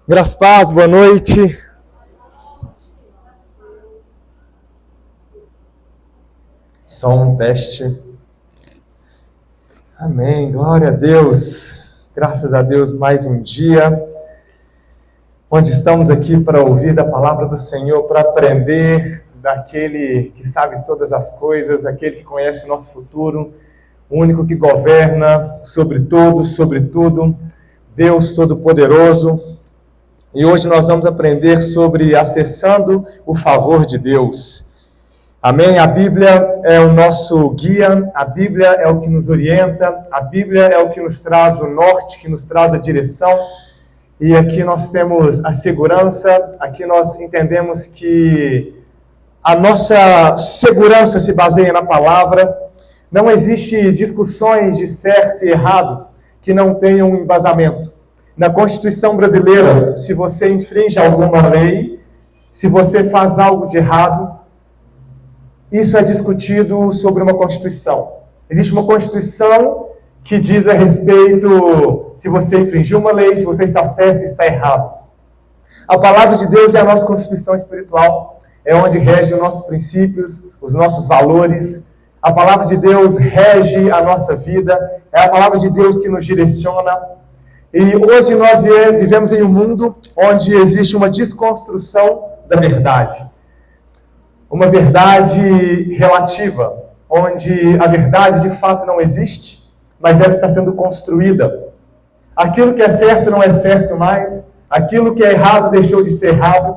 Graças a Deus, boa noite. Som, teste. Amém, glória a Deus. Graças a Deus, mais um dia, onde estamos aqui para ouvir da palavra do Senhor, para aprender daquele que sabe todas as coisas, aquele que conhece o nosso futuro, o único que governa sobre todos, sobre tudo, Deus Todo-Poderoso. E hoje nós vamos aprender sobre acessando o favor de Deus. Amém? A Bíblia é o nosso guia, a Bíblia é o que nos orienta, a Bíblia é o que nos traz o norte, que nos traz a direção. E aqui nós temos a segurança, aqui nós entendemos que a nossa segurança se baseia na palavra. Não existe discussões de certo e errado que não tenham embasamento. Na Constituição brasileira, se você infringe alguma lei, se você faz algo de errado, isso é discutido sobre uma Constituição. Existe uma Constituição que diz a respeito se você infringiu uma lei, se você está certo, se está errado. A palavra de Deus é a nossa Constituição espiritual, é onde rege os nossos princípios, os nossos valores. A palavra de Deus rege a nossa vida, é a palavra de Deus que nos direciona. E hoje nós vivemos em um mundo onde existe uma desconstrução da verdade. Uma verdade relativa, onde a verdade de fato não existe, mas ela está sendo construída. Aquilo que é certo não é certo mais, aquilo que é errado deixou de ser errado.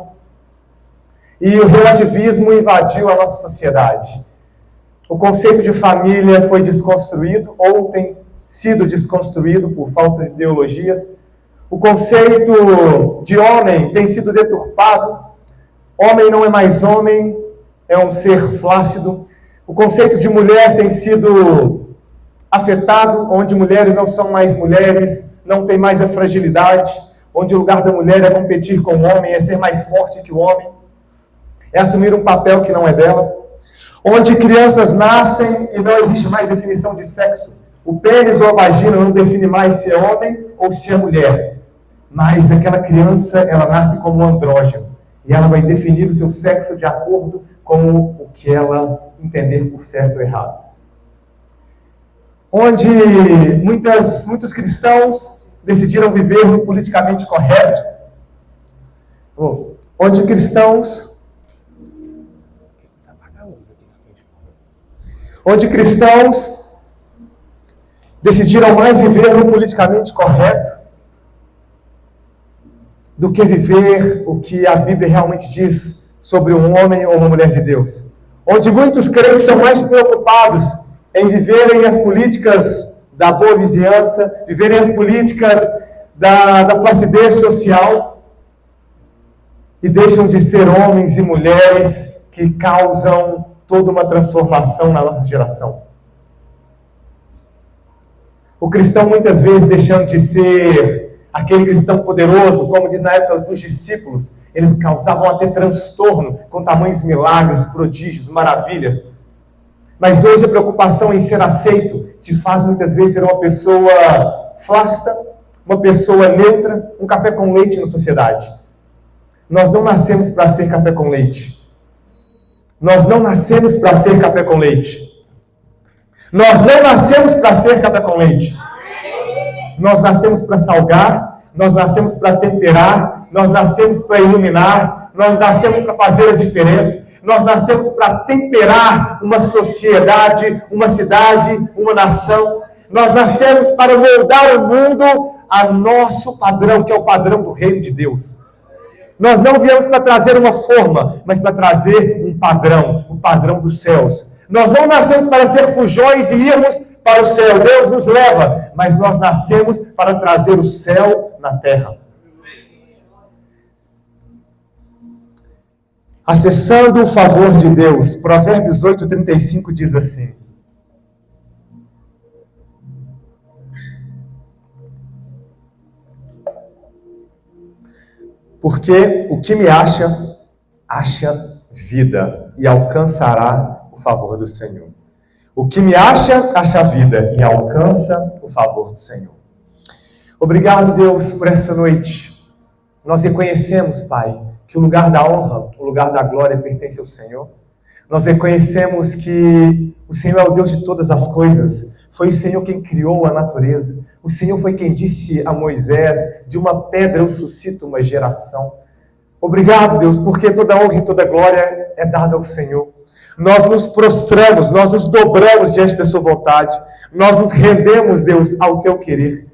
E o relativismo invadiu a nossa sociedade. O conceito de família foi desconstruído, ou tem sido desconstruído por falsas ideologias. O conceito de homem tem sido deturpado. Homem não é mais homem, é um ser flácido. O conceito de mulher tem sido afetado, onde mulheres não são mais mulheres, não tem mais a fragilidade, onde o lugar da mulher é competir com o homem, é ser mais forte que o homem, é assumir um papel que não é dela. Onde crianças nascem e não existe mais definição de sexo. O pênis ou a vagina não define mais se é homem ou se é mulher. Mas aquela criança, ela nasce como um andrógeno. E ela vai definir o seu sexo de acordo com o que ela entender por certo ou errado. Onde muitos cristãos decidiram viver no politicamente correto. Onde cristãos decidiram mais viver no politicamente correto do que viver o que a Bíblia realmente diz sobre um homem ou uma mulher de Deus. Onde muitos crentes são mais preocupados em viverem as políticas da boa vizinhança, viverem as políticas da flacidez social, e deixam de ser homens e mulheres que causam toda uma transformação na nossa geração. O cristão, muitas vezes, deixando de ser aquele cristão poderoso, como diz na época dos discípulos, eles causavam até transtorno com tamanhos milagres, prodígios, maravilhas. Mas hoje a preocupação em ser aceito te faz muitas vezes ser uma pessoa flácida, uma pessoa neutra, um café com leite na sociedade. Nós não nascemos para ser café com leite. Nós não nascemos para ser café com leite. Nós não nascemos para ser café com leite. Nós nascemos para salgar, nós nascemos para temperar, nós nascemos para iluminar, nós nascemos para fazer a diferença, nós nascemos para temperar uma sociedade, uma cidade, uma nação. Nós nascemos para moldar o mundo a nosso padrão, que é o padrão do reino de Deus. Nós não viemos para trazer uma forma, mas para trazer um padrão, o padrão dos céus. Nós não nascemos para ser fujões e irmos para o céu. Deus nos leva, mas nós nascemos para trazer o céu na terra. Acessando o favor de Deus. Provérbios 8:35 diz assim: porque o que me acha, acha vida e alcançará o favor do Senhor. O que me acha, acha vida e alcança o favor do Senhor. Obrigado, Deus, por essa noite. Nós reconhecemos, Pai, que o lugar da honra, o lugar da glória pertence ao Senhor. Nós reconhecemos que o Senhor é o Deus de todas as coisas. Foi o Senhor quem criou a natureza. O Senhor foi quem disse a Moisés: de uma pedra eu suscito uma geração. Obrigado, Deus, porque toda honra e toda glória é dada ao Senhor. Nós nos prostramos, nós nos dobramos diante da sua vontade. Nós nos rendemos, Deus, ao teu querer.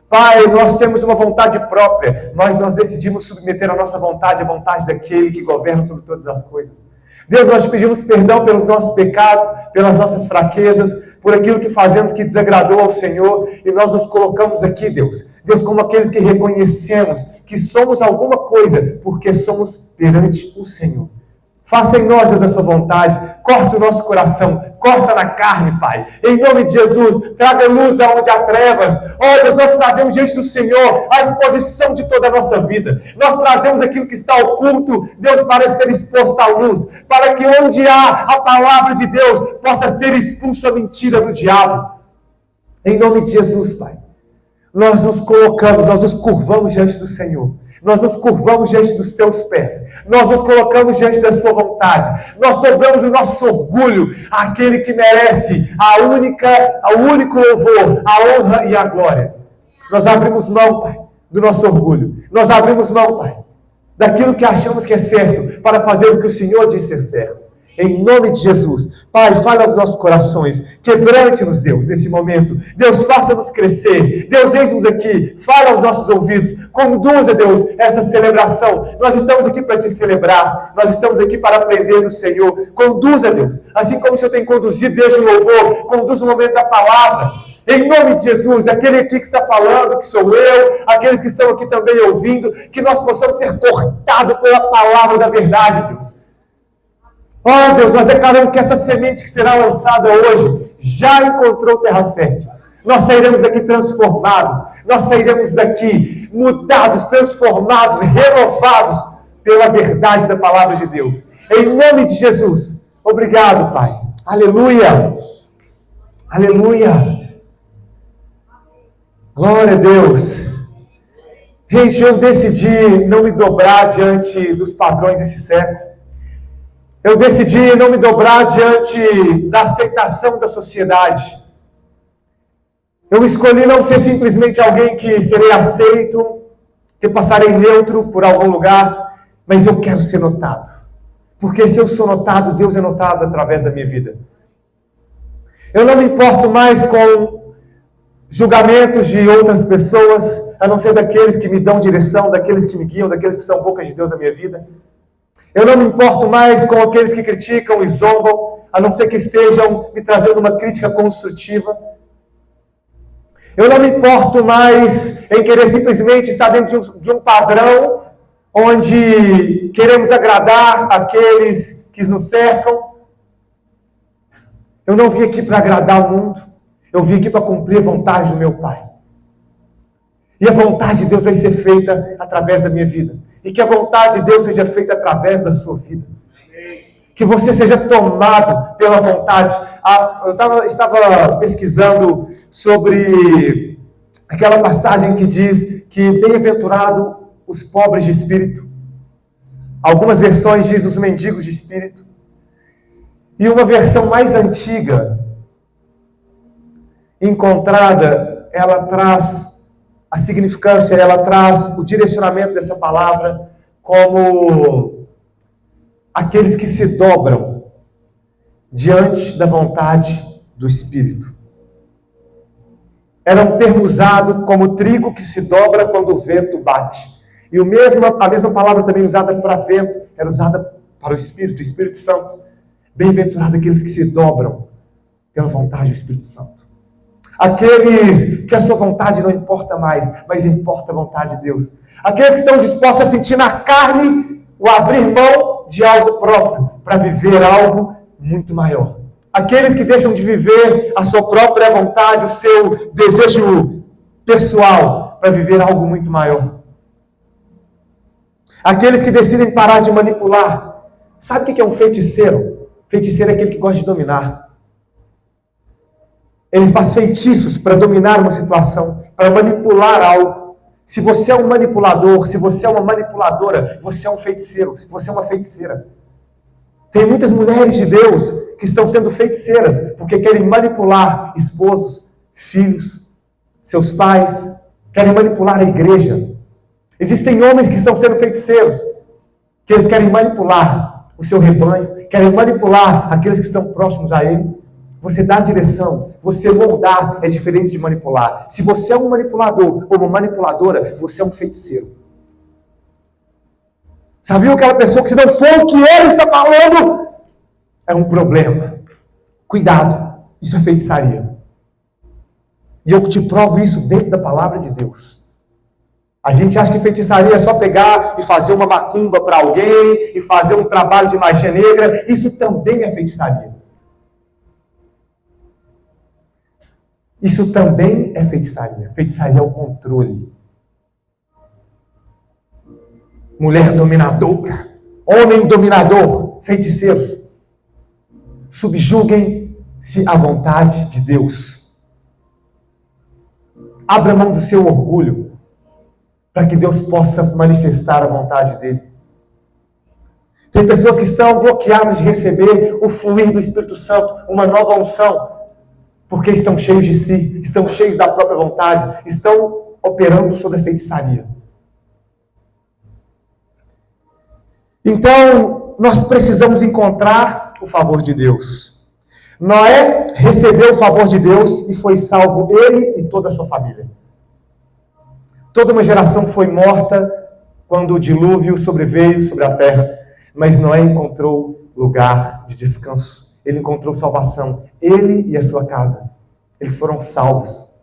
Pai, nós temos uma vontade própria, mas nós decidimos submeter a nossa vontade à vontade daquele que governa sobre todas as coisas. Deus, nós te pedimos perdão pelos nossos pecados, pelas nossas fraquezas, por aquilo que fazemos que desagradou ao Senhor, e nós nos colocamos aqui, Deus. Deus, como aqueles que reconhecemos que somos alguma coisa, porque somos perante o Senhor. Faça em nós, Deus, a sua vontade. Corta o nosso coração. Corta na carne, Pai. Em nome de Jesus, traga luz aonde há trevas. Oh, Deus, nós trazemos diante do Senhor a exposição de toda a nossa vida. Nós trazemos aquilo que está oculto, Deus, para ser exposto à luz. Para que onde há a palavra de Deus, possa ser expulso a mentira do diabo. Em nome de Jesus, Pai. Nós nos colocamos, nós nos curvamos diante do Senhor. Nós nos curvamos diante dos teus pés. Nós nos colocamos diante da sua vontade. Nós dobramos o nosso orgulho àquele que merece ao único louvor, a honra e a glória. Nós abrimos mão, Pai, do nosso orgulho. Nós abrimos mão, Pai, daquilo que achamos que é certo, para fazer o que o Senhor disse é certo. Em nome de Jesus. Pai, fale aos nossos corações. Quebrante-nos, Deus, nesse momento. Deus, faça-nos crescer. Deus, eis-nos aqui. Fale aos nossos ouvidos. Conduza, Deus, essa celebração. Nós estamos aqui para te celebrar. Nós estamos aqui para aprender do Senhor. Conduza, Deus. Assim como o Senhor tem conduzido desde o louvor, conduza o momento da palavra. Em nome de Jesus, aquele aqui que está falando, que sou eu, aqueles que estão aqui também ouvindo, que nós possamos ser cortados pela palavra da verdade, Deus. Oh, Deus, nós declaramos que essa semente que será lançada hoje já encontrou terra fértil. Nós sairemos daqui transformados. Nós sairemos daqui mudados, transformados, renovados pela verdade da palavra de Deus. Em nome de Jesus. Obrigado, Pai. Aleluia. Aleluia. Glória a Deus. Gente, eu decidi não me dobrar diante dos padrões desse século. Eu decidi não me dobrar diante da aceitação da sociedade. Eu escolhi não ser simplesmente alguém que serei aceito, que passarei neutro por algum lugar, mas eu quero ser notado. Porque se eu sou notado, Deus é notado através da minha vida. Eu não me importo mais com julgamentos de outras pessoas, a não ser daqueles que me dão direção, daqueles que me guiam, daqueles que são bocas de Deus na minha vida. Eu não me importo mais com aqueles que criticam e zombam, a não ser que estejam me trazendo uma crítica construtiva. Eu não me importo mais em querer simplesmente estar dentro de um padrão onde queremos agradar aqueles que nos cercam. Eu não vim aqui para agradar o mundo, eu vim aqui para cumprir a vontade do meu Pai. E a vontade de Deus vai ser feita através da minha vida. E que a vontade de Deus seja feita através da sua vida. Que você seja tomado pela vontade. Eu estava pesquisando sobre aquela passagem que diz que bem-aventurado os pobres de espírito. Algumas versões dizem os mendigos de espírito. E uma versão mais antiga, encontrada, ela traz a significância, ela traz o direcionamento dessa palavra como aqueles que se dobram diante da vontade do Espírito. Era um termo usado como trigo que se dobra quando o vento bate. E a mesma palavra também usada para vento, era usada para o Espírito Santo. Bem-aventurado aqueles que se dobram pela vontade do Espírito Santo. Aqueles que a sua vontade não importa mais, mas importa a vontade de Deus. Aqueles que estão dispostos a sentir na carne o abrir mão de algo próprio para viver algo muito maior. Aqueles que deixam de viver a sua própria vontade, o seu desejo pessoal, para viver algo muito maior. Aqueles que decidem parar de manipular. Sabe o que é um feiticeiro? Feiticeiro é aquele que gosta de dominar. Ele faz feitiços para dominar uma situação, para manipular algo. Se você é um manipulador, se você é uma manipuladora, você é um feiticeiro, você é uma feiticeira. Tem muitas mulheres de Deus que estão sendo feiticeiras, porque querem manipular esposos, filhos, seus pais, querem manipular a igreja. Existem homens que estão sendo feiticeiros, que eles querem manipular o seu rebanho, querem manipular aqueles que estão próximos a ele. Você dá a direção, você moldar é diferente de manipular. Se você é um manipulador ou uma manipuladora, você é um feiticeiro. Sabia aquela pessoa que se não for o que ele está falando, é um problema. Cuidado, isso é feitiçaria. E eu te provo isso dentro da palavra de Deus. A gente acha que feitiçaria é só pegar e fazer uma macumba para alguém, e fazer um trabalho de magia negra. Isso também é feitiçaria. Isso também é feitiçaria. Feitiçaria é o controle. Mulher dominadora, homem dominador, feiticeiros. Subjuguem-se à vontade de Deus. Abra mão do seu orgulho, para que Deus possa manifestar a vontade dele. Tem pessoas que estão bloqueadas de receber o fluir do Espírito Santo, uma nova unção, porque estão cheios de si, estão cheios da própria vontade, estão operando sobre a feitiçaria. Então, nós precisamos encontrar o favor de Deus. Noé recebeu o favor de Deus e foi salvo ele e toda a sua família. Toda uma geração foi morta quando o dilúvio sobreveio sobre a terra, mas Noé encontrou lugar de descanso. Ele encontrou salvação, ele e a sua casa. Eles foram salvos.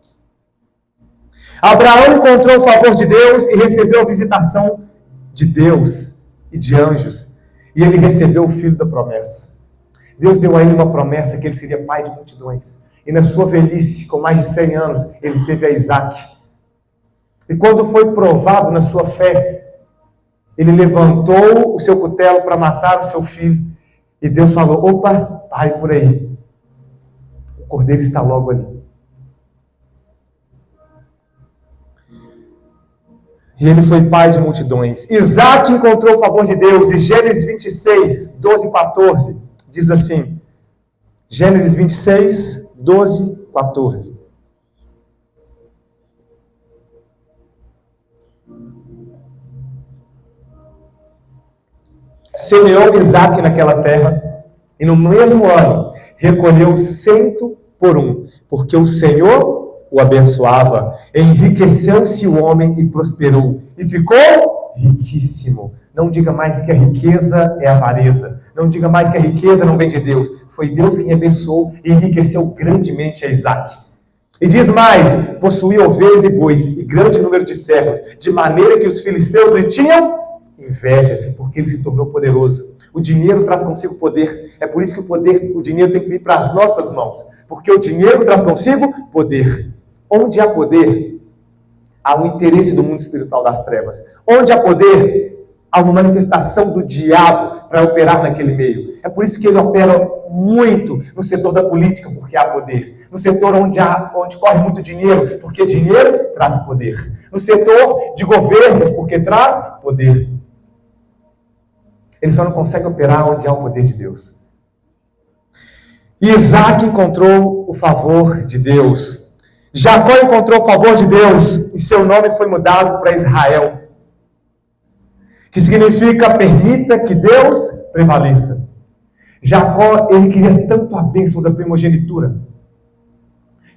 Abraão encontrou o favor de Deus e recebeu a visitação de Deus e de anjos. E ele recebeu o filho da promessa. Deus deu a ele uma promessa que ele seria pai de multidões. E na sua velhice, com mais de 100 anos, ele teve a Isaque. E quando foi provado na sua fé, ele levantou o seu cutelo para matar o seu filho. E Deus falou, opa, pare por aí. O cordeiro está logo ali. E ele foi pai de multidões. Isaac encontrou o favor de Deus. E Gênesis 26, 12 e 14, diz assim. Gênesis 26, 12 e 14. Semeou Isaac naquela terra, e no mesmo ano recolheu 100 por 1, porque o Senhor o abençoava. Enriqueceu-se o homem e prosperou, e ficou riquíssimo. Não diga mais que a riqueza é avareza. Não diga mais que a riqueza não vem de Deus. Foi Deus quem abençoou e enriqueceu grandemente a Isaac. E diz mais, possuía ovelhas e bois, e grande número de servos, de maneira que os filisteus lhe tinham inveja, porque ele se tornou poderoso. O dinheiro traz consigo poder. É por isso que o dinheiro tem que vir para as nossas mãos. Porque o dinheiro traz consigo poder. Onde há poder, há o interesse do mundo espiritual das trevas. Onde há poder, há uma manifestação do diabo para operar naquele meio. É por isso que ele opera muito no setor da política, porque há poder. No setor onde corre muito dinheiro, porque dinheiro traz poder. No setor de governos, porque traz poder. Ele só não consegue operar onde há o poder de Deus. E Isaac encontrou o favor de Deus. Jacó encontrou o favor de Deus e seu nome foi mudado para Israel, que significa permita que Deus prevaleça. Jacó, ele queria tanto a bênção da primogenitura,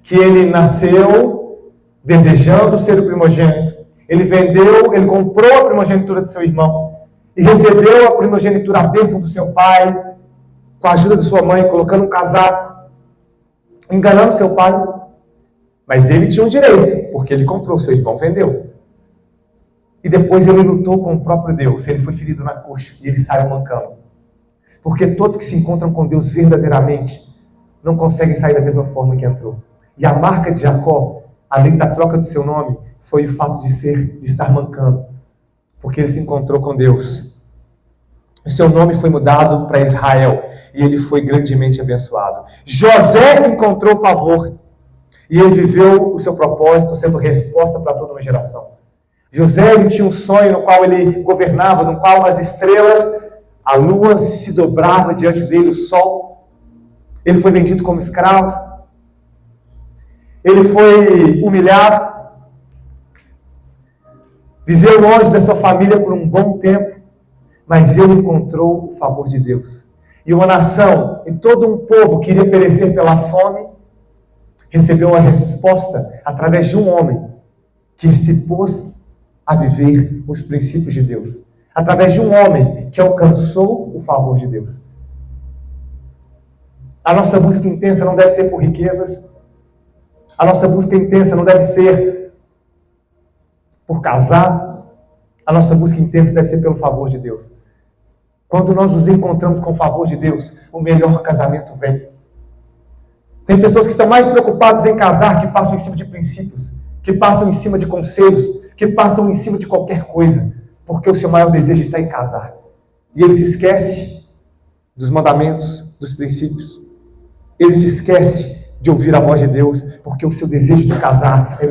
que ele nasceu desejando ser o primogênito. Ele comprou a primogenitura de seu irmão e recebeu a primogenitura, a bênção do seu pai, com a ajuda de sua mãe, colocando um casaco, enganando seu pai. Mas ele tinha um direito, porque ele comprou, seu irmão vendeu. E depois ele lutou com o próprio Deus. Ele foi ferido na coxa e ele saiu mancando. Porque todos que se encontram com Deus verdadeiramente não conseguem sair da mesma forma que entrou. E a marca de Jacó, além da troca do seu nome, foi o fato de estar mancando. Porque ele se encontrou com Deus. O seu nome foi mudado para Israel e ele foi grandemente abençoado. José encontrou favor e ele viveu o seu propósito sendo resposta para toda uma geração. José, ele tinha um sonho no qual ele governava, no qual as estrelas, a lua se dobrava diante dele, o sol. Ele foi vendido como escravo. Ele foi humilhado. Viveu longe da sua família por um bom tempo, mas ele encontrou o favor de Deus. E uma nação, e todo um povo que iria perecer pela fome, recebeu a resposta através de um homem que se pôs a viver os princípios de Deus. Através de um homem que alcançou o favor de Deus. A nossa busca intensa não deve ser por riquezas. A nossa busca intensa não deve ser por casar. A nossa busca intensa deve ser pelo favor de Deus. Quando nós nos encontramos com o favor de Deus, o melhor casamento vem. Tem pessoas que estão mais preocupadas em casar, que passam em cima de princípios, que passam em cima de conselhos, que passam em cima de qualquer coisa, porque o seu maior desejo está em casar. E ele se esquece dos mandamentos, dos princípios. Ele se esquece de ouvir a voz de Deus, porque o seu desejo de casar é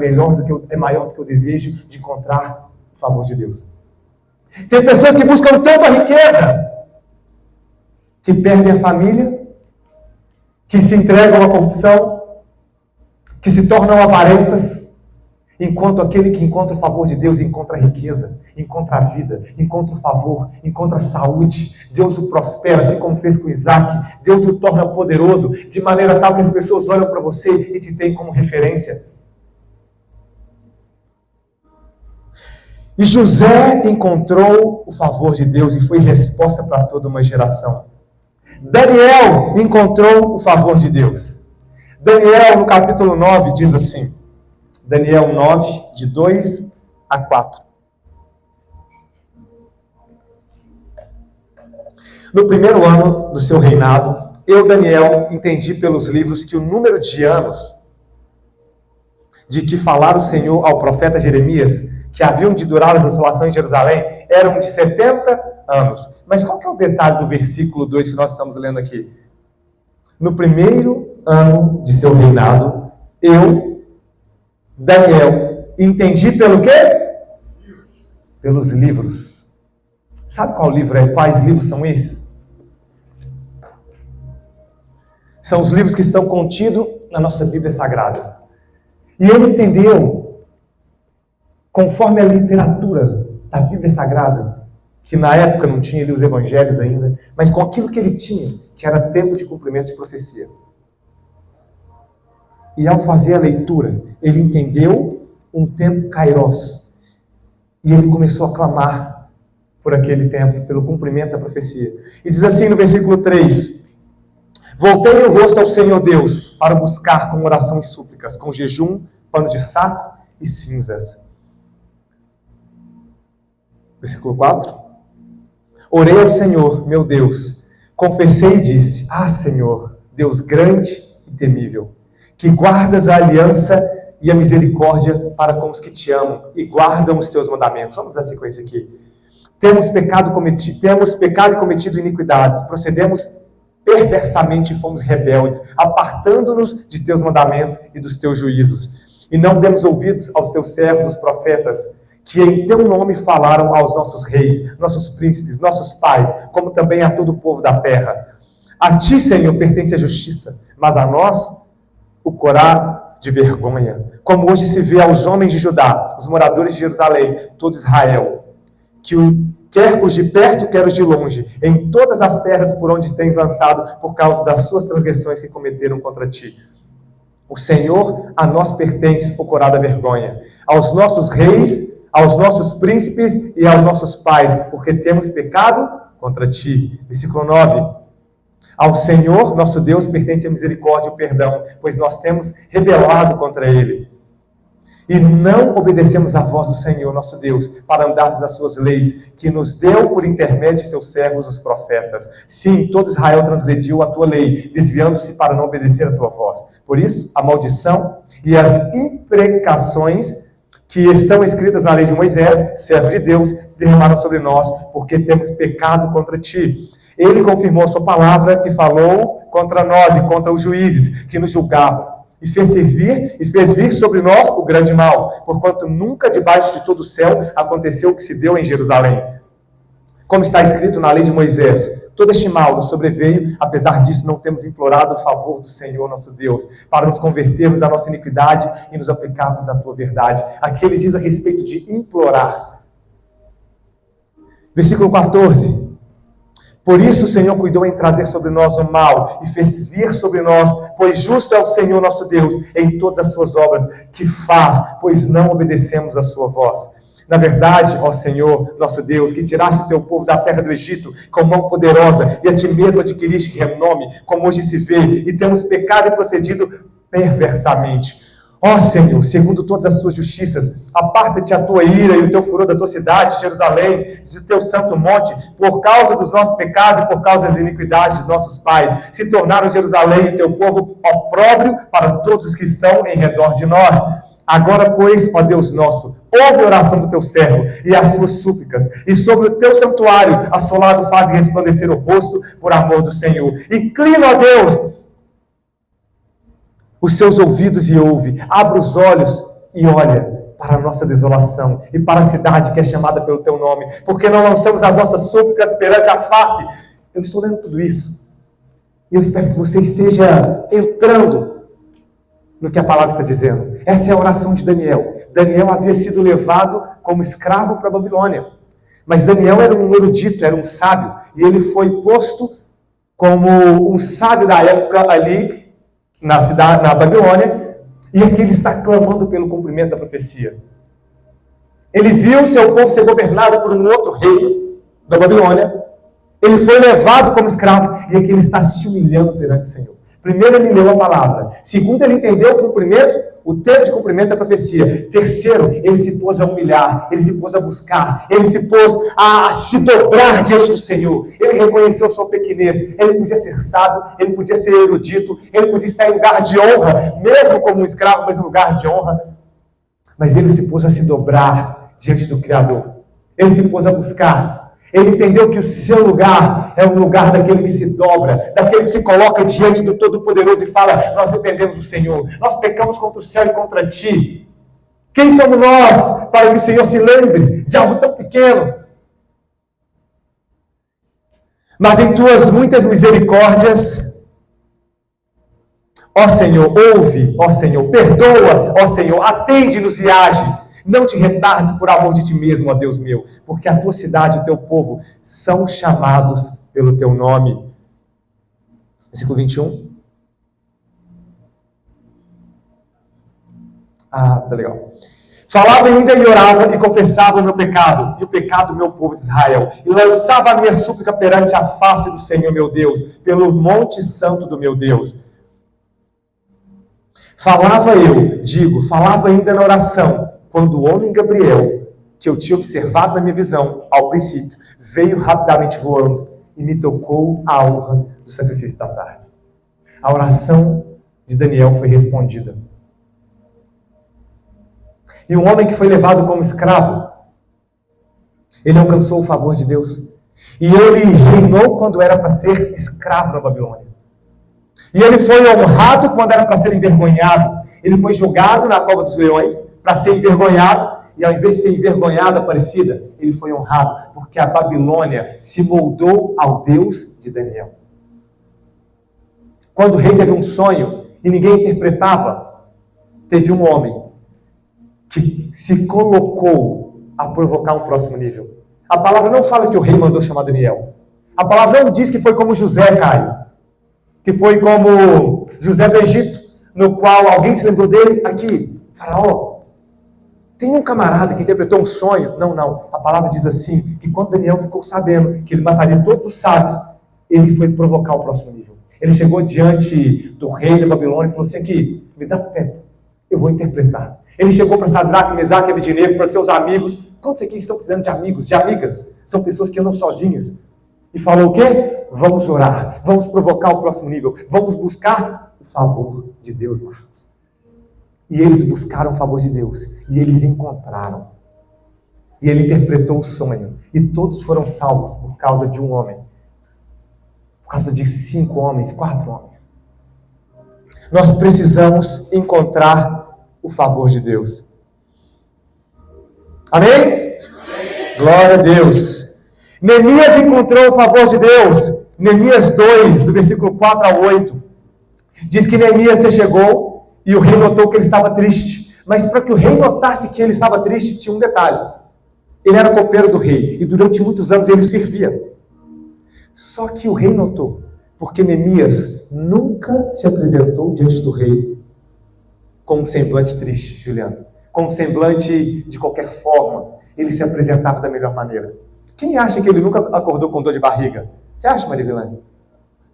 maior do que o desejo de encontrar o favor de Deus. Tem pessoas que buscam tanto a riqueza, que perdem a família, que se entregam à corrupção, que se tornam avarentas, enquanto aquele que encontra o favor de Deus encontra a riqueza, encontra a vida, encontra o favor, encontra a saúde. Deus o prospera, assim como fez com Isaac. Deus o torna poderoso, de maneira tal que as pessoas olham para você e te têm como referência. E José encontrou o favor de Deus e foi resposta para toda uma geração. Daniel encontrou o favor de Deus. Daniel, no capítulo 9, diz assim, Daniel 9, de 2 a 4. No primeiro ano do seu reinado, eu, Daniel, entendi pelos livros que o número de anos de que falara o Senhor ao profeta Jeremias, que haviam de durar as assolações de Jerusalém, eram de 70 anos. Mas qual que é o detalhe do versículo 2 que nós estamos lendo aqui? No primeiro ano de seu reinado, eu, Daniel, entendi pelo quê? Pelos livros. Sabe qual livro é? Quais livros são esses? São os livros que estão contidos na nossa Bíblia Sagrada. E ele entendeu, conforme a literatura da Bíblia Sagrada, que na época não tinha ali os evangelhos ainda, mas com aquilo que ele tinha, que era tempo de cumprimento de profecia. E ao fazer a leitura, ele entendeu um tempo kairos. E ele começou a clamar por aquele tempo, pelo cumprimento da profecia. E diz assim no versículo 3, voltei o rosto ao Senhor Deus, para buscar com oração e súplicas, com jejum, pano de saco e cinzas. Versículo 4. Orei ao Senhor, meu Deus, confessei e disse, Senhor, Deus grande e temível, que guardas a aliança e a misericórdia para com os que te amam e guardam os teus mandamentos. Vamos dar sequência aqui. Temos pecado e cometido iniquidades, procedemos perversamente e fomos rebeldes, apartando-nos de teus mandamentos e dos teus juízos. E não demos ouvidos aos teus servos, os profetas, que em teu nome falaram aos nossos reis, nossos príncipes, nossos pais, como também a todo o povo da terra. A ti, Senhor, pertence a justiça, mas a nós o corá de vergonha, como hoje se vê aos homens de Judá, os moradores de Jerusalém, todo Israel, quer os de perto, quer os de longe, em todas as terras por onde tens lançado, por causa das suas transgressões que cometeram contra ti. O Senhor a nós pertence o corá da vergonha, aos nossos reis, aos nossos príncipes e aos nossos pais, porque temos pecado contra ti. Versículo 9. Ao Senhor, nosso Deus, pertence a misericórdia e o perdão, pois nós temos rebelado contra Ele. E não obedecemos à voz do Senhor, nosso Deus, para andarmos as suas leis, que nos deu por intermédio de seus servos, os profetas. Sim, todo Israel transgrediu a tua lei, desviando-se para não obedecer a tua voz. Por isso, a maldição e as imprecações que estão escritas na lei de Moisés, servo de Deus, se derramaram sobre nós, porque temos pecado contra ti. Ele confirmou a sua palavra que falou contra nós e contra os juízes que nos julgavam. e fez vir sobre nós o grande mal, porquanto nunca debaixo de todo o céu aconteceu o que se deu em Jerusalém. Como está escrito na lei de Moisés, todo este mal nos sobreveio, apesar disso não temos implorado o favor do Senhor nosso Deus, para nos convertermos à nossa iniquidade e nos aplicarmos à tua verdade. Aqui ele diz a respeito de implorar. Versículo 14. Por isso o Senhor cuidou em trazer sobre nós o mal e fez vir sobre nós, pois justo é o Senhor nosso Deus em todas as suas obras que faz, pois não obedecemos a sua voz. Na verdade, ó Senhor, nosso Deus, que tiraste o teu povo da terra do Egito com mão poderosa e a ti mesmo adquiriste renome, como hoje se vê, e temos pecado e procedido perversamente. Ó Senhor, segundo todas as tuas justiças, aparta-te a tua ira e o teu furor da tua cidade, Jerusalém, do teu santo monte, por causa dos nossos pecados e por causa das iniquidades dos nossos pais. Se tornaram Jerusalém e o teu povo opróbrio para todos os que estão em redor de nós. Agora, pois, ó Deus nosso, ouve a oração do teu servo e as tuas súplicas, e sobre o teu santuário assolado faz resplandecer o rosto por amor do Senhor. Inclina, ó Deus, os seus ouvidos e ouve, abra os olhos e olha para a nossa desolação e para a cidade que é chamada pelo teu nome, porque não lançamos as nossas súplicas perante a face. Eu estou lendo tudo isso e eu espero que você esteja entrando no que a palavra está dizendo. Essa é a oração de Daniel. Daniel havia sido levado como escravo para a Babilônia, mas Daniel era um erudito, era um sábio, e ele foi posto como um sábio da época ali na cidade, na Babilônia, e aqui ele está clamando pelo cumprimento da profecia. Ele viu o seu povo ser governado por um outro rei da Babilônia, ele foi levado como escravo, e aqui ele está se humilhando perante o Senhor. Primeiro, ele leu a palavra. Segundo, ele entendeu o cumprimento, o tempo de cumprimento da profecia. Terceiro, ele se pôs a humilhar, ele se pôs a buscar, ele se pôs a se dobrar diante do Senhor. Ele reconheceu sua pequenez. Ele podia ser sábio, ele podia ser erudito, ele podia estar em lugar de honra, mesmo como um escravo, mas em lugar de honra. Mas ele se pôs a se dobrar diante do Criador. Ele se pôs a buscar. Ele entendeu que o seu lugar é o lugar daquele que se dobra, daquele que se coloca diante do Todo-Poderoso e fala: nós dependemos do Senhor, nós pecamos contra o céu e contra ti. Quem somos nós para que o Senhor se lembre de algo tão pequeno? Mas em tuas muitas misericórdias, ó Senhor, ouve, ó Senhor, perdoa, ó Senhor, atende-nos e age. Não te retardes por amor de ti mesmo, ó Deus meu, porque a tua cidade e o teu povo são chamados pelo teu nome. Versículo 21. Tá legal. Falava ainda e orava e confessava o meu pecado e o pecado do meu povo de Israel, e lançava a minha súplica perante a face do Senhor meu Deus, pelo monte santo do meu Deus. Falava ainda na oração, quando o homem Gabriel, que eu tinha observado na minha visão, ao princípio, veio rapidamente voando e me tocou a honra do sacrifício da tarde. A oração de Daniel foi respondida. E o homem que foi levado como escravo, ele alcançou o favor de Deus. E ele reinou quando era para ser escravo na Babilônia. E ele foi honrado quando era para ser envergonhado. Ele foi jogado na cova dos leões para ser envergonhado, e ao invés de ser envergonhado, Aparecida, ele foi honrado, porque a Babilônia se moldou ao Deus de Daniel. Quando o rei teve um sonho e ninguém interpretava, teve um homem que se colocou a provocar um próximo nível. A palavra não fala que o rei mandou chamar Daniel. A palavra não diz que foi como José, Caio, que foi como José do Egito, no qual alguém se lembrou dele. Aqui, Faraó, tem um camarada que interpretou um sonho. Não. A palavra diz assim, que quando Daniel ficou sabendo que ele mataria todos os sábios, ele foi provocar o próximo nível. Ele chegou diante do rei da Babilônia e falou assim: aqui, me dá tempo, eu vou interpretar. Ele chegou para Sadraque, Mesaque e Abednego, para seus amigos. Quantos aqui estão precisando de amigos, de amigas? São pessoas que andam sozinhas. E falou o quê? Vamos orar, vamos provocar o próximo nível, vamos buscar o favor de Deus, Marcos. E eles buscaram o favor de Deus, e eles encontraram. E ele interpretou o sonho, e todos foram salvos por causa de um homem. Por causa de 5 homens, 4 homens. Nós precisamos encontrar o favor de Deus. Amém? Glória a Deus. Neemias encontrou o favor de Deus. Neemias 2, do versículo 4 a 8. Diz que Neemias se chegou e o rei notou que ele estava triste. Mas para que o rei notasse que ele estava triste, tinha um detalhe. Ele era copeiro do rei e durante muitos anos ele o servia. Só que o rei notou, porque Neemias nunca se apresentou diante do rei com um semblante triste, Juliano. Com um semblante de qualquer forma. Ele se apresentava da melhor maneira. Quem acha que ele nunca acordou com dor de barriga? Você acha, Maria Vilane?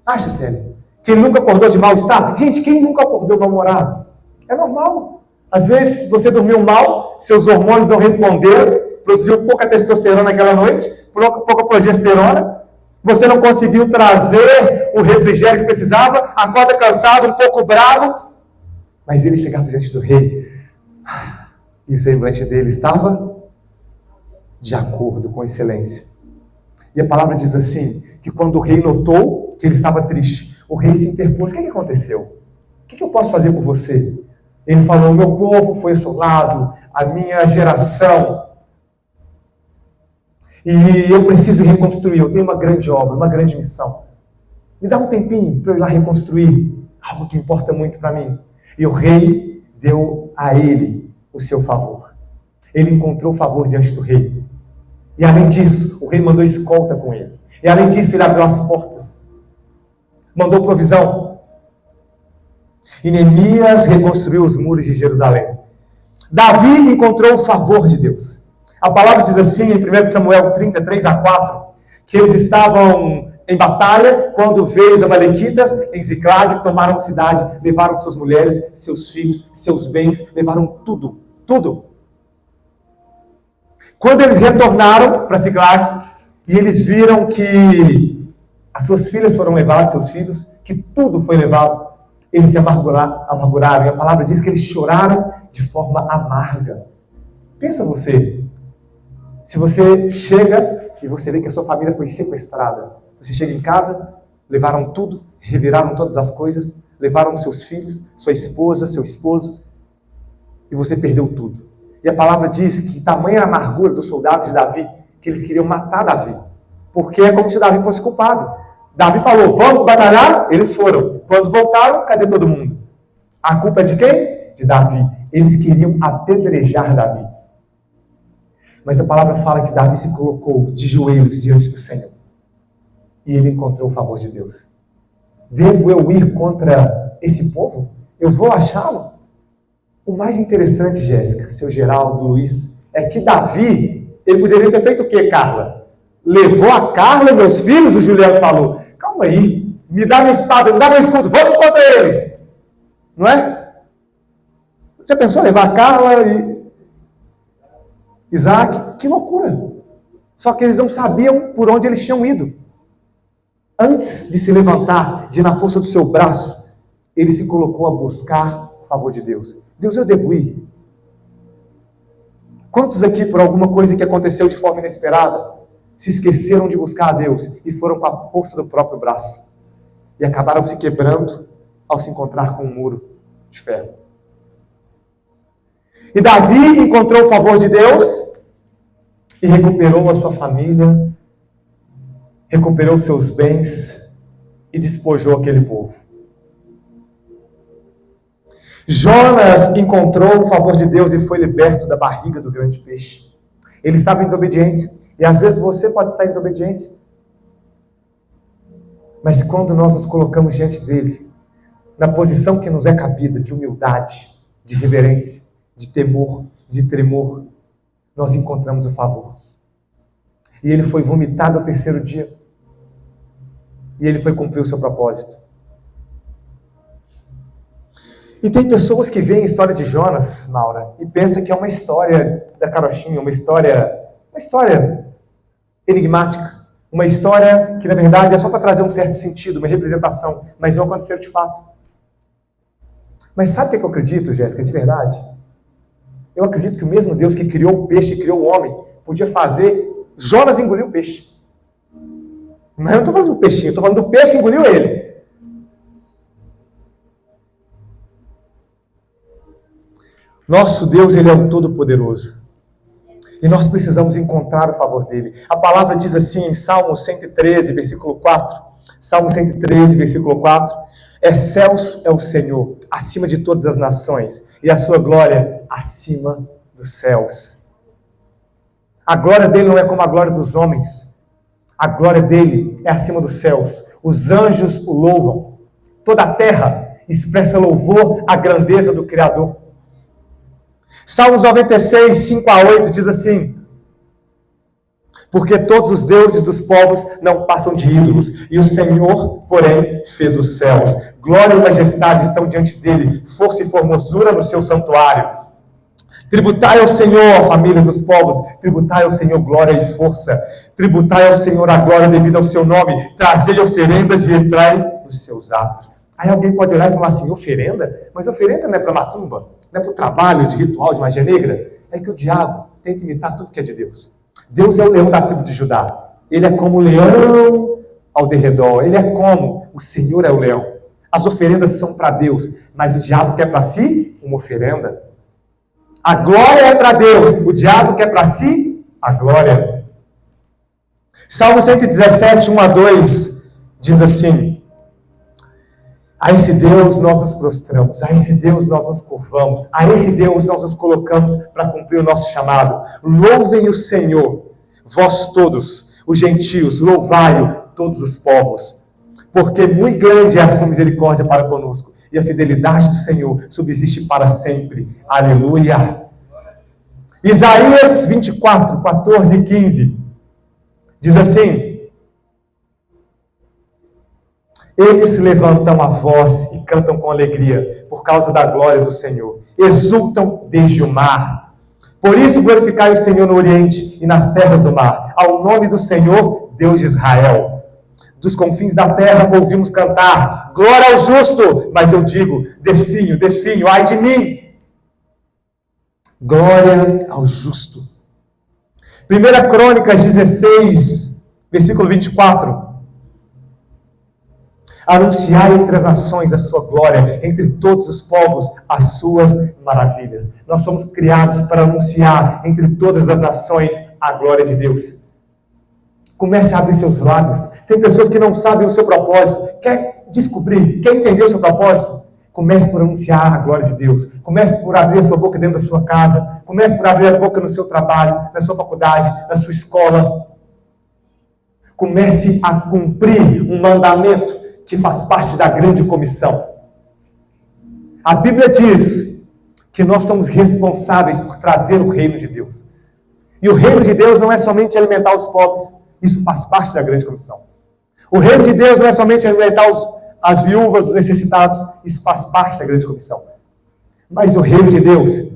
Acha, Célia? Que ele nunca acordou de mal-estar? Gente, quem nunca acordou mal-humorado? É normal. Às vezes você dormiu mal, seus hormônios não responderam, produziu pouca testosterona naquela noite, pouca progesterona, você não conseguiu trazer o refrigério que precisava, acorda cansado, um pouco bravo, mas ele chegava diante do rei, e o semblante dele estava de acordo com excelência. E a palavra diz assim, que quando o rei notou que ele estava triste, o rei se interpôs. O que aconteceu? O que eu posso fazer por você? Ele falou, meu povo foi assolado, a minha geração, e eu preciso reconstruir, eu tenho uma grande obra, uma grande missão. Me dá um tempinho para eu ir lá reconstruir algo que importa muito para mim. E o rei deu a ele o seu favor. Ele encontrou favor diante do rei. E além disso, o rei mandou escolta com ele. E além disso, ele abriu as portas. Mandou provisão. E Neemias reconstruiu os muros de Jerusalém. Davi encontrou o favor de Deus. A palavra diz assim, em 1 Samuel 33 a 4, que eles estavam em batalha quando veio os amalequitas em Ziclag, tomaram a cidade, levaram suas mulheres, seus filhos, seus bens, levaram tudo, tudo. Quando eles retornaram para Ziclag, e eles viram que as suas filhas foram levadas, seus filhos, que tudo foi levado, eles se amarguraram. E a palavra diz que eles choraram de forma amarga. Pensa você, se você chega e você vê que a sua família foi sequestrada, você chega em casa, levaram tudo, reviraram todas as coisas, levaram seus filhos, sua esposa, seu esposo, e você perdeu tudo. E a palavra diz que tamanha era a amargura dos soldados de Davi, que eles queriam matar Davi, porque é como se Davi fosse culpado. Davi falou, vamos batalhar? Eles foram. Quando voltaram, cadê todo mundo? A culpa é de quem? De Davi. Eles queriam apedrejar Davi. Mas a palavra fala que Davi se colocou de joelhos diante do Senhor. E ele encontrou o favor de Deus. Devo eu ir contra esse povo? Eu vou achá-lo? O mais interessante, Jéssica, seu Geraldo, Luiz, é que Davi, ele poderia ter feito o quê, Carla? Levou a Carla e meus filhos, o Juliano falou. Calma aí, me dá minha espada, me dá meu escudo, vamos contra eles. Não é? Já pensou levar a Carla e Isaac? Que loucura. Só que eles não sabiam por onde eles tinham ido. Antes de se levantar, de ir na força do seu braço, ele se colocou a buscar o favor de Deus. Deus, eu devo ir? Quantos aqui, por alguma coisa que aconteceu de forma inesperada, se esqueceram de buscar a Deus e foram com a força do próprio braço e acabaram se quebrando ao se encontrar com um muro de ferro? E Davi encontrou o favor de Deus e recuperou a sua família, recuperou seus bens e despojou aquele povo. Jonas encontrou o favor de Deus e foi liberto da barriga do grande peixe. Ele estava em desobediência. E às vezes você pode estar em desobediência. Mas quando nós nos colocamos diante dele, na posição que nos é cabida, de humildade, de reverência, de temor, de tremor, nós encontramos o favor. E ele foi vomitado ao terceiro dia. E ele foi cumprir o seu propósito. E tem pessoas que veem a história de Jonas, Maura, e pensam que é uma história da carochinha, uma história enigmática, uma história que na verdade é só para trazer um certo sentido, uma representação, mas não aconteceu de fato. Mas sabe o que eu acredito, Jéssica, de verdade? Eu acredito que o mesmo Deus que criou o peixe, criou o homem, podia fazer Jonas engolir o peixe. Mas eu não estou falando do peixinho, eu estou falando do peixe que engoliu ele. Nosso Deus, Ele é o Todo-Poderoso. E nós precisamos encontrar o favor dEle. A palavra diz assim em Salmo 113, versículo 4. Salmo 113, versículo 4. Excelso é o Senhor, acima de todas as nações, e a sua glória acima dos céus. A glória dEle não é como a glória dos homens. A glória dEle é acima dos céus. Os anjos o louvam. Toda a terra expressa louvor à grandeza do Criador. Salmos 96, 5 a 8 diz assim: porque todos os deuses dos povos não passam de ídolos, e o Senhor, porém, fez os céus. Glória e majestade estão diante dele, força e formosura no seu santuário. Tributai ao Senhor, famílias dos povos, tributai ao Senhor glória e força. Tributai ao Senhor a glória devida ao seu nome. Trazei oferendas e entrai nos seus atos. Aí alguém pode olhar e falar assim: oferenda? Mas oferenda não é para macumba? Não é para o trabalho de ritual de magia negra? É que o diabo tenta imitar tudo que é de Deus. Deus é o leão da tribo de Judá. Ele é como o leão ao derredor. Ele é como o Senhor é o leão. As oferendas são para Deus, mas o diabo quer para si uma oferenda. A glória é para Deus, o diabo quer para si a glória. Salmo 117, 1 a 2 diz assim: a esse Deus nós nos prostramos, a esse Deus nós nos curvamos, a esse Deus nós nos colocamos para cumprir o nosso chamado. Louvem o Senhor, vós todos, os gentios, louvai-o, todos os povos, porque muito grande é a sua misericórdia para conosco, e a fidelidade do Senhor subsiste para sempre. Aleluia. Isaías 24, 14 e 15 diz assim: eles levantam a voz e cantam com alegria por causa da glória do Senhor. Exultam desde o mar. Por isso glorificai o Senhor no Oriente e nas terras do mar. Ao nome do Senhor, Deus de Israel. Dos confins da terra ouvimos cantar: glória ao justo. Mas eu digo: definho, definho, ai de mim. Glória ao justo. 1 Crônicas 16, versículo 24. Anunciai entre as nações a sua glória, entre todos os povos as suas maravilhas. Nós somos criados para anunciar entre todas as nações a glória de Deus. Comece a abrir seus lábios. Tem pessoas que não sabem o seu propósito. Quer descobrir, quer entender o seu propósito? Comece por anunciar a glória de Deus. Comece por abrir a sua boca dentro da sua casa. Comece por abrir a boca no seu trabalho, na sua faculdade, na sua escola. Comece a cumprir um mandamento que faz parte da grande comissão. A Bíblia diz que nós somos responsáveis por trazer o reino de Deus. E o reino de Deus não é somente alimentar os pobres. Isso faz parte da grande comissão. O reino de Deus não é somente alimentar as viúvas, os necessitados. Isso faz parte da grande comissão. Mas o reino de Deus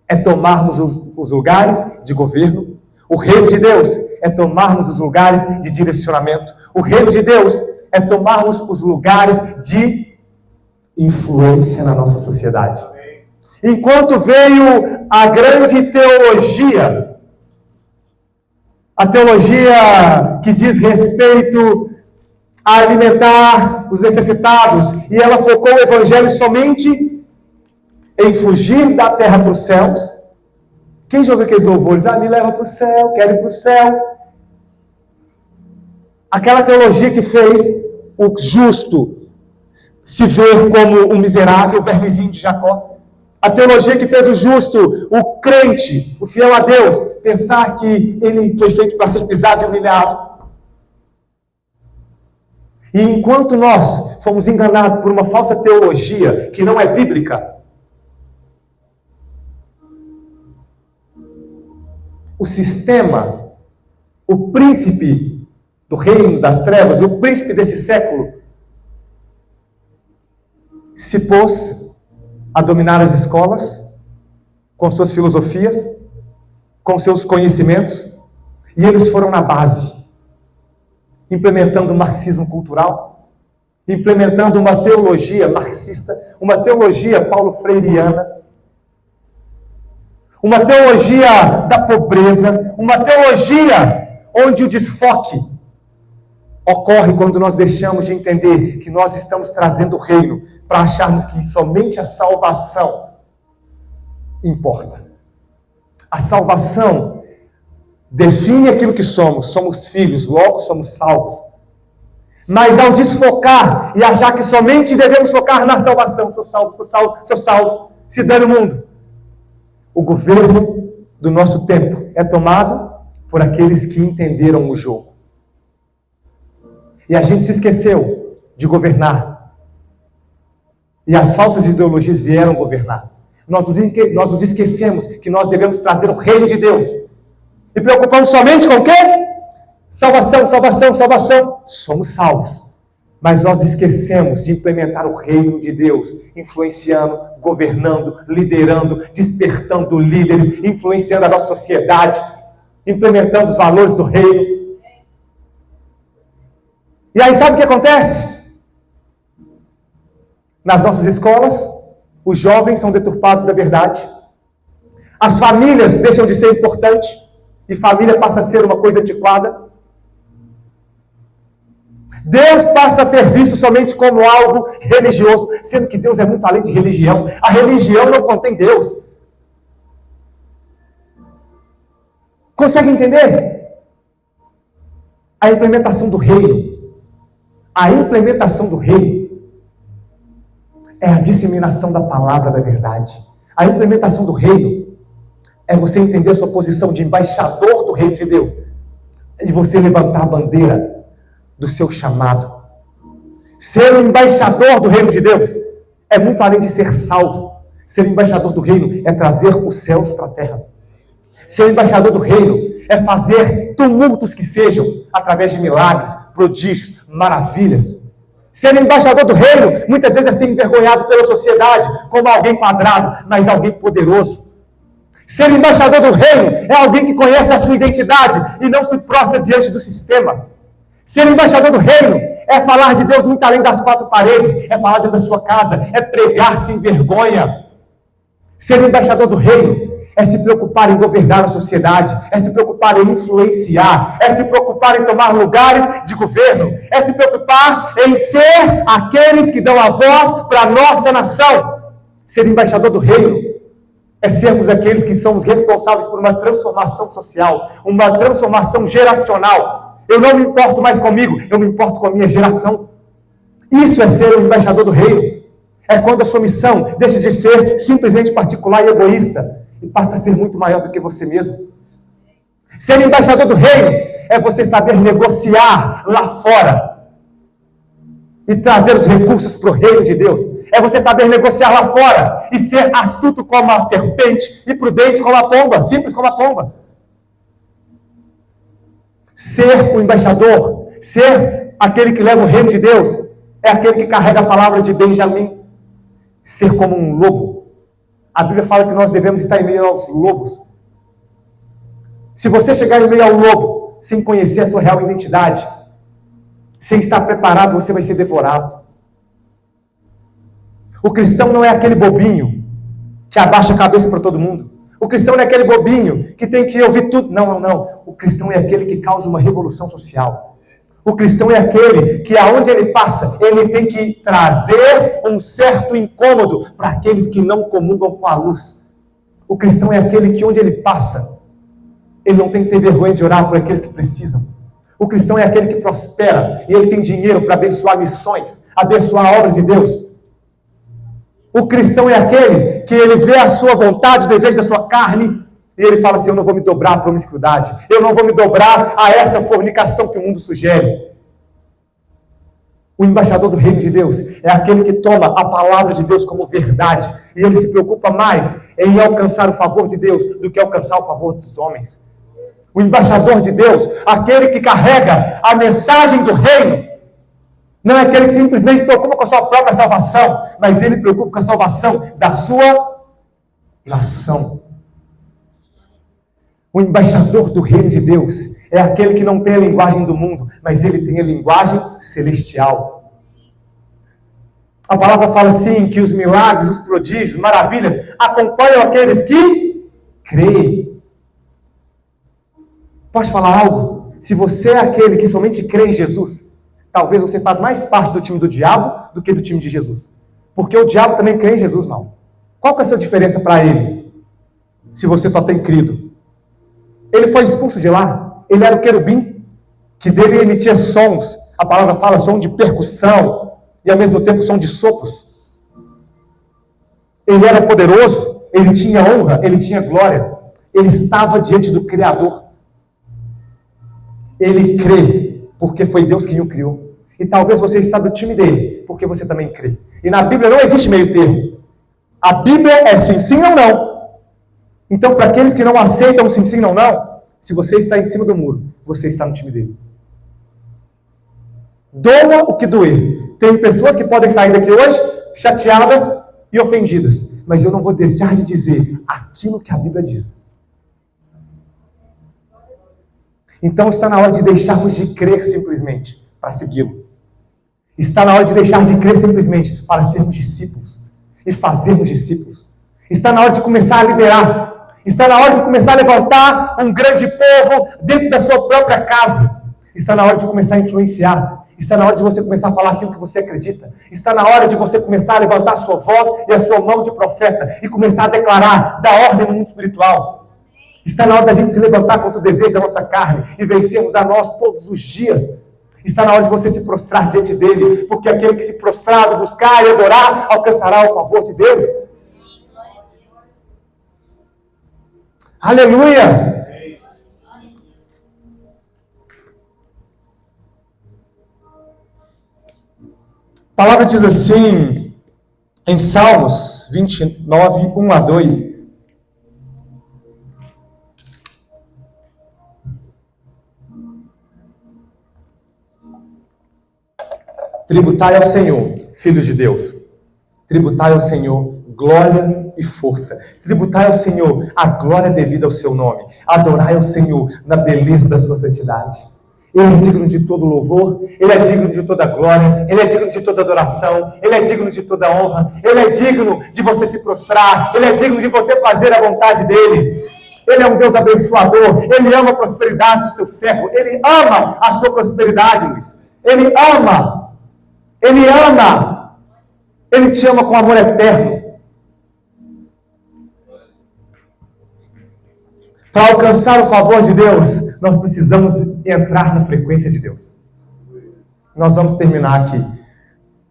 é tomarmos os lugares de governo. O reino de Deus é tomarmos os lugares de direcionamento. O reino de Deus é tomarmos os lugares de influência na nossa sociedade. Enquanto veio a grande teologia, a teologia que diz respeito a alimentar os necessitados, e ela focou o evangelho somente em fugir da terra para os céus. Quem já ouviu aqueles louvores? Me leva para o céu, quero ir para o céu. Aquela teologia que fez o justo se ver como um miserável, o vermezinho de Jacó. A teologia que fez o justo, o crente, o fiel a Deus, pensar que ele foi feito para ser pisado e humilhado. E enquanto nós fomos enganados por uma falsa teologia que não é bíblica, o sistema, o príncipe do reino das trevas, o príncipe desse século, se pôs a dominar as escolas, com suas filosofias, com seus conhecimentos, e eles foram na base, implementando o marxismo cultural, implementando uma teologia marxista, uma teologia paulo-freireana, uma teologia da pobreza, uma teologia onde o desfoque ocorre quando nós deixamos de entender que nós estamos trazendo o reino para acharmos que somente a salvação importa. A salvação define aquilo que somos filhos, logo somos salvos. Mas ao desfocar e achar que somente devemos focar na salvação, sou salvo, se dane o mundo. O governo do nosso tempo é tomado por aqueles que entenderam o jogo. E a gente se esqueceu de governar. E as falsas ideologias vieram governar. Nós nos esquecemos que nós devemos trazer o reino de Deus. E preocupamos somente com o quê? Salvação. Somos salvos. Mas nós esquecemos de implementar o reino de Deus, influenciando, governando, liderando, despertando líderes, influenciando a nossa sociedade, implementando os valores do reino. E aí sabe o que acontece? Nas nossas escolas, os jovens são deturpados da verdade. As famílias deixam de ser importantes e família passa a ser uma coisa antiquada. Deus passa a ser visto somente como algo religioso, sendo que Deus é muito além de religião. A religião não contém Deus. Consegue entender? A implementação do reino. A implementação do reino é a disseminação da palavra da verdade. A implementação do reino é você entender a sua posição de embaixador do reino de Deus. É de você levantar a bandeira do seu chamado. Ser o embaixador do reino de Deus é muito além de ser salvo. Ser embaixador do reino é trazer os céus para a terra. Ser embaixador do reino é fazer tumultos que sejam através de milagres, prodígios, maravilhas. Ser embaixador do reino muitas vezes é ser envergonhado pela sociedade como alguém quadrado, mas alguém poderoso. Ser embaixador do reino é alguém que conhece a sua identidade e não se prostra diante do sistema. Ser embaixador do reino é falar de Deus muito além das quatro paredes, é falar dentro da sua casa, é pregar sem vergonha. Ser embaixador do reino é se preocupar em governar a sociedade, é se preocupar em influenciar, é se preocupar em tomar lugares de governo, é se preocupar em ser aqueles que dão a voz para a nossa nação. Ser embaixador do reino é sermos aqueles que somos responsáveis por uma transformação social, uma transformação geracional. Eu não me importo mais comigo, eu me importo com a minha geração. Isso é ser o embaixador do reino. É quando a sua missão deixa de ser simplesmente particular e egoísta e passa a ser muito maior do que você mesmo. Ser embaixador do reino é você saber negociar lá fora e trazer os recursos para o reino de Deus. É você saber negociar lá fora e ser astuto como a serpente e prudente como a pomba, simples como a pomba. Ser o embaixador, ser aquele que leva o reino de Deus, é aquele que carrega a palavra de Benjamim. Ser como um lobo. A Bíblia fala que nós devemos estar em meio aos lobos. Se você chegar em meio ao lobo, sem conhecer a sua real identidade, sem estar preparado, você vai ser devorado. O cristão não é aquele bobinho que abaixa a cabeça para todo mundo. O cristão não é aquele bobinho que tem que ouvir tudo. Não. O cristão é aquele que causa uma revolução social. O cristão é aquele que, aonde ele passa, ele tem que trazer um certo incômodo para aqueles que não comungam com a luz. O cristão é aquele que, onde ele passa, ele não tem que ter vergonha de orar por aqueles que precisam. O cristão é aquele que prospera e ele tem dinheiro para abençoar missões, abençoar a obra de Deus. O cristão é aquele que ele vê a sua vontade, o desejo da sua carne, e ele fala assim: eu não vou me dobrar à promiscuidade, eu não vou me dobrar a essa fornicação que o mundo sugere. O embaixador do reino de Deus é aquele que toma a palavra de Deus como verdade, e ele se preocupa mais em alcançar o favor de Deus do que alcançar o favor dos homens. O embaixador de Deus, aquele que carrega a mensagem do reino, não é aquele que simplesmente se preocupa com a sua própria salvação, mas ele se preocupa com a salvação da sua nação. O embaixador do reino de Deus é aquele que não tem a linguagem do mundo, mas ele tem a linguagem celestial. A palavra fala assim, que os milagres, os prodígios, maravilhas, acompanham aqueles que creem. Posso falar algo? Se você é aquele que somente crê em Jesus, talvez você faz mais parte do time do diabo do que do time de Jesus. Porque o diabo também crê em Jesus, mal. Qual que é a sua diferença para ele? se você só tem crido. Ele foi expulso de lá. Ele era o querubim, que dele emitia sons. A palavra fala som de percussão e ao mesmo tempo som de sopros. Ele era poderoso, ele tinha honra, ele tinha glória. Ele estava diante do Criador. Ele crê, porque foi Deus quem o criou. E talvez você está do time dele, porque você também crê. E na Bíblia não existe meio termo. A Bíblia é sim, sim ou não. Então, para aqueles que não aceitam sim, sim, não, não, se você está em cima do muro, você está no time dele. Doa o que doer. Tem pessoas que podem sair daqui hoje chateadas e ofendidas, mas eu não vou deixar de dizer aquilo que a Bíblia diz. Então está na hora de deixarmos de crer simplesmente para segui-lo. Está na hora de deixar de crer simplesmente para sermos discípulos e fazermos discípulos. Está na hora de começar a liderar. Está na hora de começar a levantar um grande povo dentro da sua própria casa. Está na hora de começar a influenciar. Está na hora de você começar a falar aquilo que você acredita. Está na hora de você começar a levantar a sua voz e a sua mão de profeta e começar a declarar da ordem no mundo espiritual. Está na hora da gente se levantar contra o desejo da nossa carne e vencermos a nós todos os dias. Está na hora de você se prostrar diante dele, porque aquele que se prostrar, buscar e adorar, alcançará o favor de Deus. Aleluia! A palavra diz assim, em Salmos 29, 1 a 2. Tributai ao Senhor, filhos de Deus. Tributai ao Senhor glória e força. Tributai ao Senhor a glória devida ao seu nome. Adorai ao Senhor na beleza da sua santidade. Ele é digno de todo louvor, Ele é digno de toda glória, Ele é digno de toda adoração, Ele é digno de toda honra, Ele é digno de você se prostrar, Ele é digno de você fazer a vontade dEle. Ele é um Deus abençoador, Ele ama a prosperidade do seu servo, Ele ama a sua prosperidade, Luiz. Ele ama, Ele te ama com amor eterno. Para alcançar o favor de Deus, nós precisamos entrar na frequência de Deus. Nós vamos terminar aqui.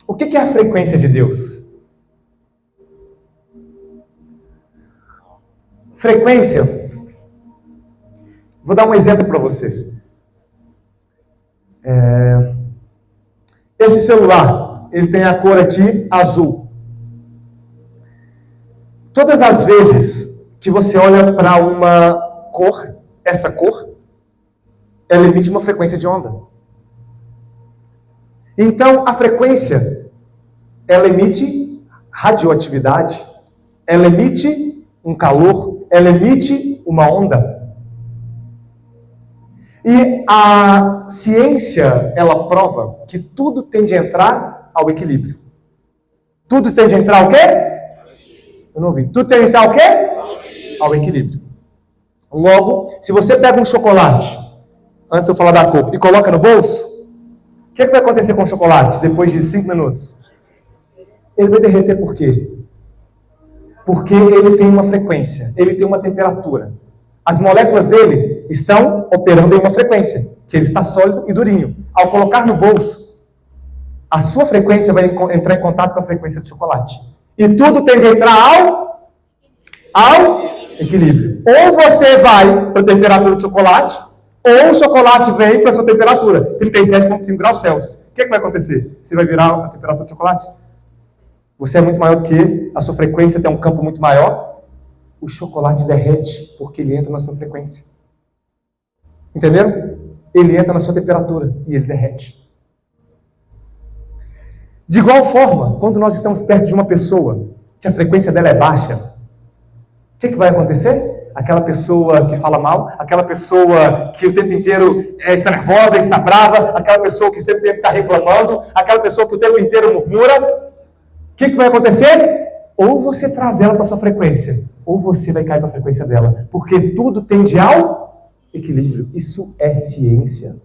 O que é a frequência de Deus? Frequência. Vou dar um exemplo para vocês. Esse celular, ele tem a cor aqui azul. Todas as vezes que você olha para uma cor, essa cor, ela emite uma frequência de onda. Então, a frequência, ela emite radioatividade, ela emite um calor, ela emite uma onda. E a ciência, ela prova que tudo tende a entrar ao equilíbrio. Tudo tende a entrar ao quê? Eu não ouvi. Tudo tende a entrar ao quê? Ao equilíbrio. Logo, se você pega um chocolate, antes de eu falar da cor, e coloca no bolso, o que vai acontecer com o chocolate depois de 5 minutos? Ele vai derreter por quê? Porque ele tem uma frequência, ele tem uma temperatura. As moléculas dele estão operando em uma frequência, que ele está sólido e durinho. Ao colocar no bolso, a sua frequência vai entrar em contato com a frequência do chocolate. E tudo tende a entrar ao equilíbrio. Ou você vai para a temperatura do chocolate, ou o chocolate vem para a sua temperatura, 37,5 graus Celsius. O que vai acontecer? Você vai virar a temperatura do chocolate? Você é muito maior do que ele, a sua frequência tem um campo muito maior. O chocolate derrete porque ele entra na sua frequência. Entenderam? Ele entra na sua temperatura e ele derrete. De igual forma, quando nós estamos perto de uma pessoa que a frequência dela é baixa, o que vai acontecer? Aquela pessoa que fala mal, aquela pessoa que o tempo inteiro está nervosa, está brava, aquela pessoa que sempre está reclamando, aquela pessoa que o tempo inteiro murmura, o que vai acontecer? Ou você traz ela para a sua frequência, ou você vai cair para a frequência dela, porque tudo tende ao equilíbrio. Isso é ciência.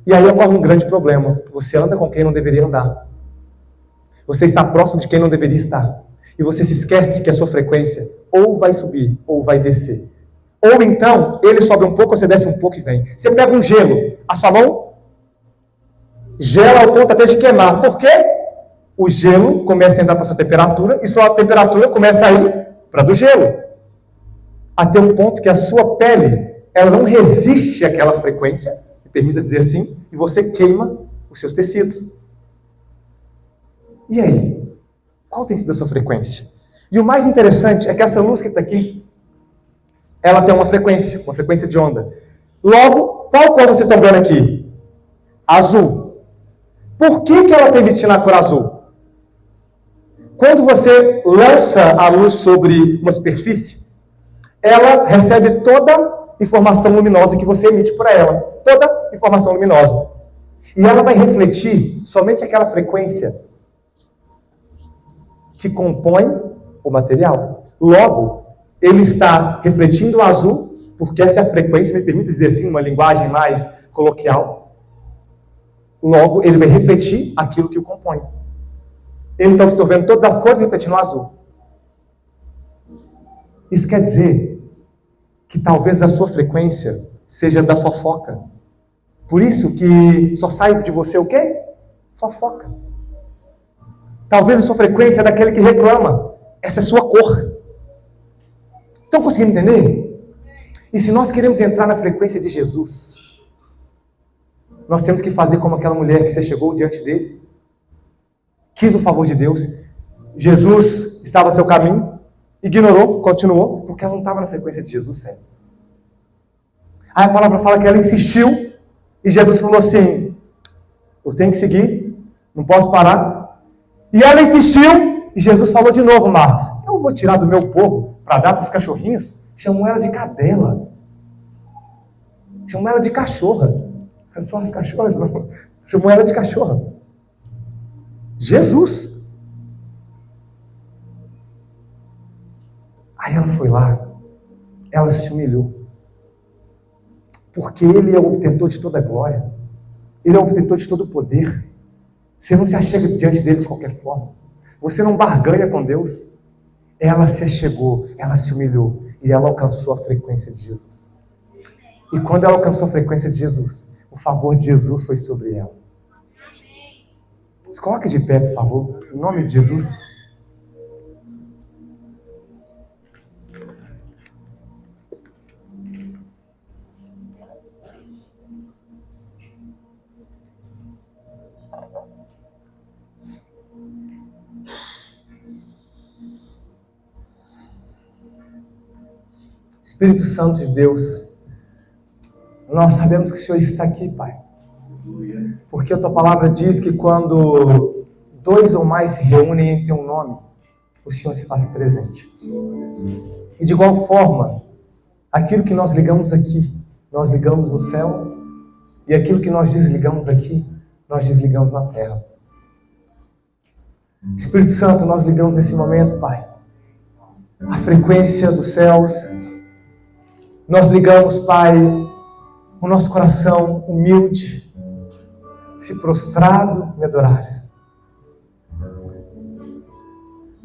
E aí ocorre um grande problema. Você anda com quem não deveria andar. Você está próximo de quem não deveria estar. E você se esquece que a sua frequência ou vai subir ou vai descer. Ou então, ele sobe um pouco, você desce um pouco e vem. Você pega um gelo, a sua mão gela ao ponto até de queimar. Por quê? O gelo começa a entrar para sua temperatura e sua temperatura começa a ir para do gelo. Até um ponto que a sua pele, ela não resiste àquela frequência, me permita dizer assim, e você queima os seus tecidos. E aí? Qual tem sido a sua frequência? E o mais interessante é que essa luz que está aqui, ela tem uma frequência de onda. Logo, qual cor vocês estão vendo aqui? Azul. Por que ela está emitindo a cor azul? Quando você lança a luz sobre uma superfície, ela recebe toda a informação luminosa que você emite para ela. Toda a informação luminosa. E ela vai refletir somente aquela frequência que compõe o material. Logo, ele está refletindo o azul, porque essa é a frequência, me permite dizer assim, uma linguagem mais coloquial. Logo, ele vai refletir aquilo que o compõe. Ele está absorvendo todas as cores e refletindo o azul. Isso quer dizer que talvez a sua frequência seja da fofoca. Por isso que só sai de você o quê? Fofoca. Talvez a sua frequência é daquele que reclama. Essa é a sua cor. Estão conseguindo entender? E se nós queremos entrar na frequência de Jesus, nós temos que fazer como aquela mulher que você chegou diante dele, quis o favor de Deus, Jesus estava a seu caminho, ignorou, continuou, porque ela não estava na frequência de Jesus sempre. Aí a palavra fala que ela insistiu, e Jesus falou assim, eu tenho que seguir, não posso parar. E ela insistiu, e Jesus falou de novo, Marcos, eu vou tirar do meu povo para dar para os cachorrinhos? Chamou ela de cadela. Chamou ela de cachorra. Só as cachorras, não. Chamou ela de cachorra. Jesus. Aí ela foi lá, ela se humilhou. Porque ele é o obtentor de toda a glória. Ele é o obtentor de todo o poder. Você não se achega diante dele de qualquer forma. Você não barganha com Deus. Ela se achegou, ela se humilhou e ela alcançou a frequência de Jesus. E quando ela alcançou a frequência de Jesus, o favor de Jesus foi sobre ela. Se coloque de pé, por favor, em nome de Jesus. Espírito Santo de Deus, nós sabemos que o Senhor está aqui, Pai. Porque a Tua palavra diz que quando 2 ou mais se reúnem em Teu nome, o Senhor se faz presente. E de igual forma, aquilo que nós ligamos aqui, nós ligamos no céu, e aquilo que nós desligamos aqui, nós desligamos na terra. Espírito Santo, nós ligamos nesse momento, Pai, a frequência dos céus. Nós ligamos, Pai, o nosso coração humilde, se prostrado me adorares.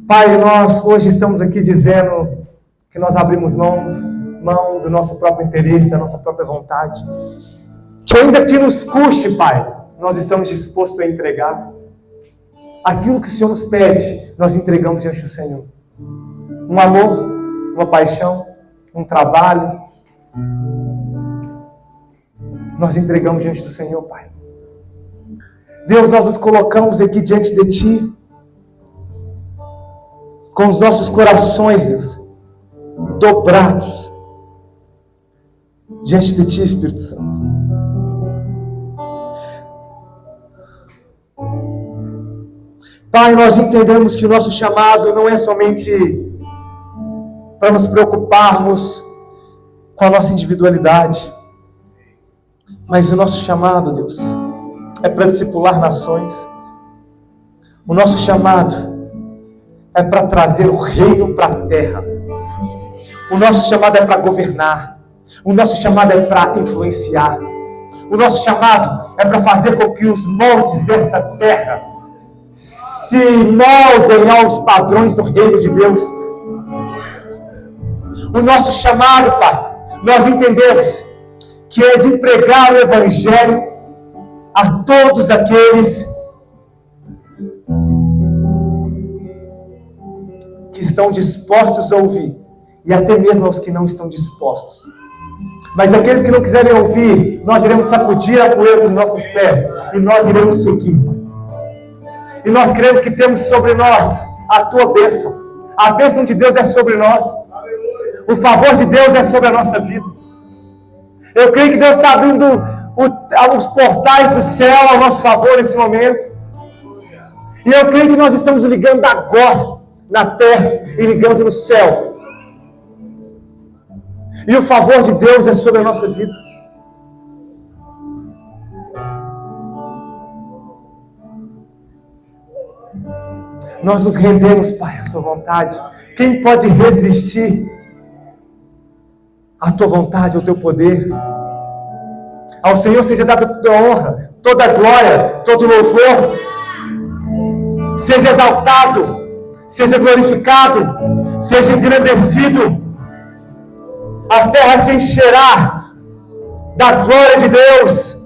Pai, nós hoje estamos aqui dizendo que nós abrimos mão do nosso próprio interesse, da nossa própria vontade. Que ainda que nos custe, Pai, nós estamos dispostos a entregar. Aquilo que o Senhor nos pede, nós entregamos diante do Senhor. Um amor, uma paixão, um trabalho. Nós entregamos diante do Senhor, Pai. Deus, nós nos colocamos aqui diante de Ti, com os nossos corações, Deus, dobrados diante de Ti, Espírito Santo. Pai, nós entendemos que o nosso chamado não é somente para nos preocuparmos com a nossa individualidade, mas o nosso chamado, Deus, é para discipular nações. O nosso chamado é para trazer o reino para a terra. O nosso chamado é para governar. O nosso chamado é para influenciar. O nosso chamado é para fazer com que os moldes dessa terra se moldem aos padrões do reino de Deus. O nosso chamado, Pai, nós entendemos que é de pregar o Evangelho a todos aqueles que estão dispostos a ouvir, e até mesmo aos que não estão dispostos. Mas aqueles que não quiserem ouvir, nós iremos sacudir a poeira dos nossos pés, e nós iremos seguir. E nós cremos que temos sobre nós a tua bênção. A bênção de Deus é sobre nós. O favor de Deus é sobre a nossa vida. Eu creio que Deus está abrindo os portais do céu ao nosso favor nesse momento. E eu creio que nós estamos ligando agora na terra e ligando no céu. E o favor de Deus é sobre a nossa vida. Nós nos rendemos, Pai, à sua vontade. Quem pode resistir à tua vontade, ao teu poder? Ao Senhor seja dada toda honra, toda glória, todo louvor. Seja exaltado, seja glorificado, seja engrandecido. A terra se encherá da glória de Deus.